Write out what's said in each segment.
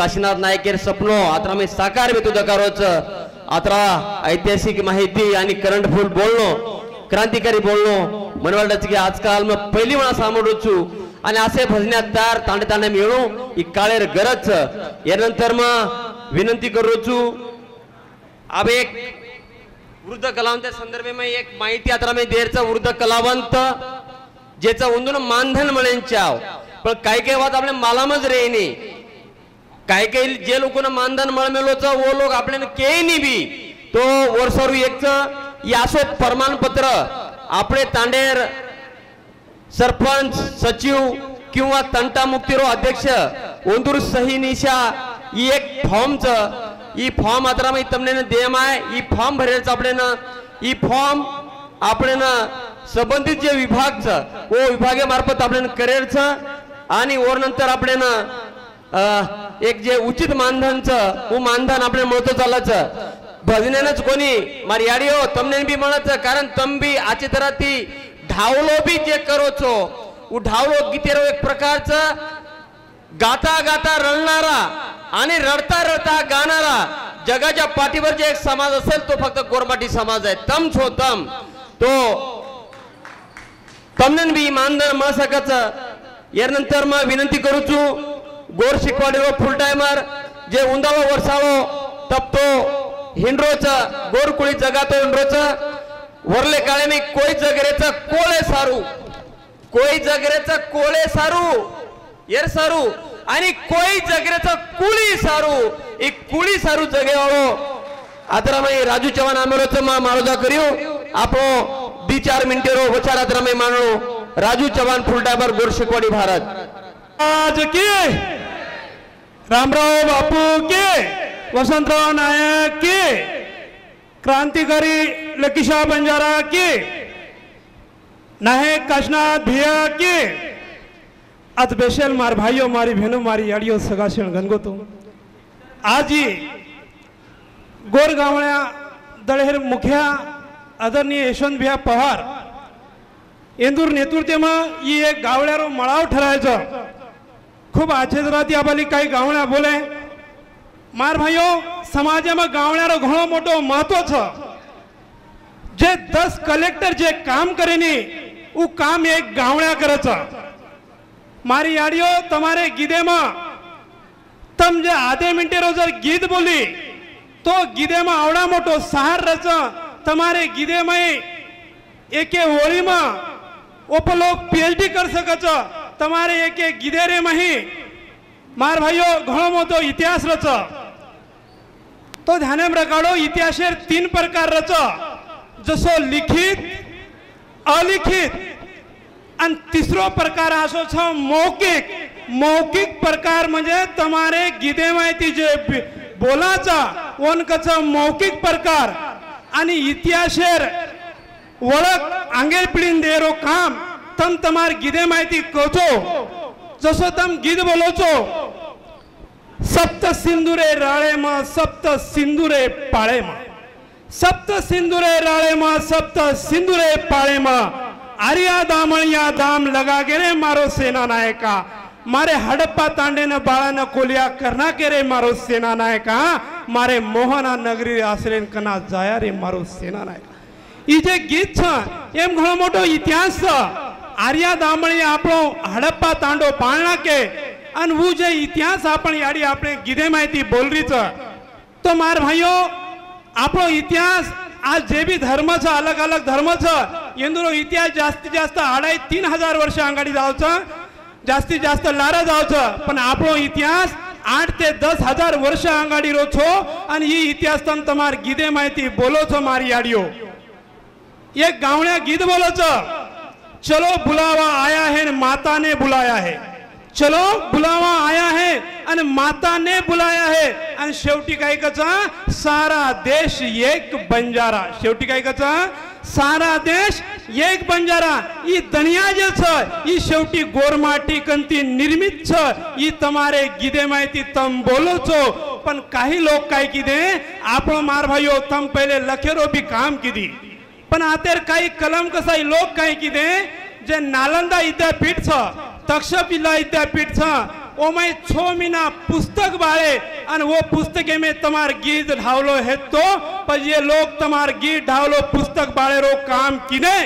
काशीनाथ नायकेर सपनो आता आम्ही साकार बेतू दकारोच आता ऐतिहासिक माहिती आणि करंट फुल बोलणो क्रांतिकारी बोलणो मन वाटत की आजकाल मग पहिली वेळा सामोर छु आणि असे भजण्यात तयार तांडे तांडे मिळू ही काळेर गरज यानंतर मग विनंती करू छु अब एक वृद्ध कलावंत संदर्भ में एक माहिती आता मी देरचा वृद्ध कलावंत ज्याचा उंदून मानधन मिळेल चाव पण काही बात आपल्या मालामच रेनी काही जे लोकांना मानधन मिळमेलोच वो लोक आपल्याला के नाही बी तो वर्षारू एक यासो प्रमाणपत्र आपले तांडेर सरपंच सचिव किंवा तंटा मुक्तीरो अध्यक्ष ओंदूर सही निशा ही एक फॉर्मच ही फॉर्म आता मी तमने देम आहे ही फॉर्म भरेच आपले ना ही फॉर्म आपले ना संबंधित जे विभागचं वो विभागे मार्फत आपले करेरचं आणि वर नंतर आपले ना एक जे उचित मानधनचं वो मानधन आपले मिळतो चालायचं भजनेनच कोणी मारी याडियो तमने बी म्हणायचं कारण तम बी आची तरह ती ढावलो बी जे करो छो वो ढावलो गीतेरो एक प्रकारचं गाता गाता रडणारा आणि रडता रडता गाणारा जगाच्या पाठीवर जे एक समाज असेल तो फक्त गोरमाटी समाज आहे तम छो तम तो तमने बी मानधन मिळ सकायचं यानंतर मग विनंती करू छु गोर शिकवाडीरो फुल टाइमर जे उंदावो वर्षावो तपतो हिंड्रोच गोरकुळी जगातो हिंड्रोच वरले काळे मी कोई जगरेचा कोळे सारू कोई जगरेचा कोळे सारू येर सारू आणि कोई जगरेचा कुळी सारू एक कुळी सारू जगेवाळो आता मी राजू चव्हाण आमेरोच माळोजा करियो आपो 2-4 मिनिटे रो वचार आता मी मानलो राजू चव्हाण फुल टाइमर गोर शिकवाडी भारत आज की रामराव बापू के वसंतराव नायक की क्रांतिकारी लकीशाह बंजारा की नायक काशनाथ भिया की अत बेशल मार भाइयों मारी बहनों मारी याड़ियों सगाशण गनगोतो आज ही गोर गावळ्या दळहेर मुखिया आदरणीय यशवंत भिया पवार इंदूर नेतृत्व में ही एक गावळ्यारो मळाव ठरायचो खूब आश्चर्याती आबाली काही गावळ्या बोले मार भाइयों समाज में गावळ्यारो घणो मोटो महत्व छ जे 10 कलेक्टर जे काम करेनी वो काम एक गावळ्या करच मारी याडियो तमारे गीदे में तम जे आधे मिनिटे रो जर गीत बोली तो गीदे में आवड़ा मोटो सहार रच तमारे गीदे में एके होली में ओप लोग पीएचडी कर सकच तमारे एके गीदेरे में ही मार भाइयों घणो मोटो इतिहास रच तो ध्यान में रखाड़ो इतिहासेर 3 प्रकार रच जसो लिखित अलिखित आणि तिसरो प्रकार असो छ मौखिक मौखिक प्रकार म्हणजे तमारे गीदे माहिती जे बोलाचा ओनकच मौखिक प्रकार आणि इतिहासेर ओळख आंगेर पिढीन देरो काम तम तमार गीदे माहिती कोचो जसो तम गीत बोलोचो सप्त सिंदुरे राळे मा सप्त सिंदुरे पाळे मा सप्त सिंदुरे राळे मा सप्त सिंदुरे पाळे मा आर्या दामणिया दाम लगा गेरे मारो सेना नायका मारे हडप्पा तांडे न बाळा न कोलिया करना के रे मारो सेना नायका मारे मोहना नगरी आश्रेन कना जाया रे मारो सेना नायका ई जे गीत छ एम घणो मोटो इतिहास छ आर्या दामणी आपणो हडप्पा तांडो पाळना के अन वो जे इतिहास आपण याडी आपणे गीधे माहिती बोल रही छ तो मार भाइयों आपणो इतिहास आज जे भी धर्म छ अलग अलग धर्म छ येंदुरो इतिहास जास्तीत जास्त 2,500 वर्ष आंगाडी जावच जास्तीत जास्त लारा जावच पण आपणो इतिहास 8 ते 10,000 वर्ष आंगाडी रो छो आणि ही इतिहास तम तमार गीधे माहिती बोलो छो मारी याडियो एक गावण्या गीत बोलो छो चलो बुलावा आया है माता ने बुलाया है चलो बुलावा आया है आणि माता ने बुलाया है आणि शेवटी काय कचा सारा देश एक बंजारा शेवटी काय कचा सारा देश एक बंजारा ई दुनिया जे छ ई शेवटी गोरमाटी कंती निर्मित छ ई तमारे गीदे माहिती तम बोलो छो पण काही लोक काय किदे आपण मार भाइयो तम पहिले लखेरो भी काम किदी पण आतेर काही कलम कसाई लोक काय किदे जे नालंदा विद्यापीठ छ तक्षशिला विद्यापीठ छ ओ मैं 6 महीना पुस्तक बाळे और वो पुस्तके में तमार गीत ढावलो है तो पर ये लोग तमार गीत ढावलो पुस्तक बाळे रो काम किने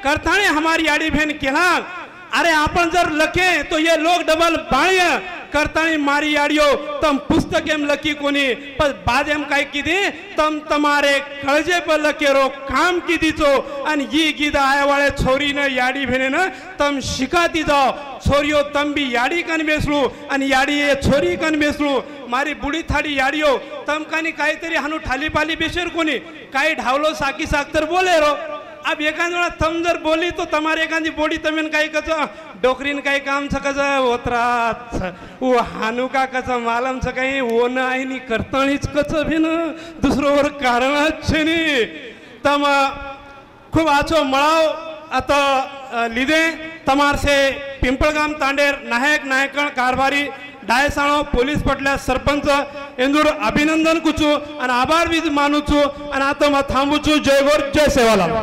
करताने हमारी आड़ी बहन केला अरे आपण जर लखे तो ये लोग डबल बाळ्य करतानी मारी आड़ियो तम पुस्तक एम लकी कोनी पर बाद एम काय कीधी तम तमारे कळजे पर लके रो काम कीधी चो आणि ये गीत आया वाले छोरी न याडी भेने न तम शिकाती जाओ छोरियो तम भी याडी कन बेसलू आणि याडी ये छोरी कन बेसलू मारी बुडी थाडी याडियो तम कानी काहीतरी हानू ठाली पाली बेशर कोनी काही ढावलो साकी साखतर बोले रो अब एखाद वेळा तम जर बोली तो तमारे एखादी बोडी तमेन काही कच डोकरीन काही काम सकच होत्रात वो हानू का कच मालम छ काही वो न आहे नी करताणीच कच भेन दुसरोवर कारणच छे नी तम खूब आछो मळाव आता लिदे तमार से पिंपळगाम तांडेर नायक नायकण कारभारी डायसाणो पोलीस पटल्या सरपंच एंदूर अभिनंदन कुचू आणि आभार भी मानूचू आणि आता मा थांबूचू जय गोर जय सेवालाल.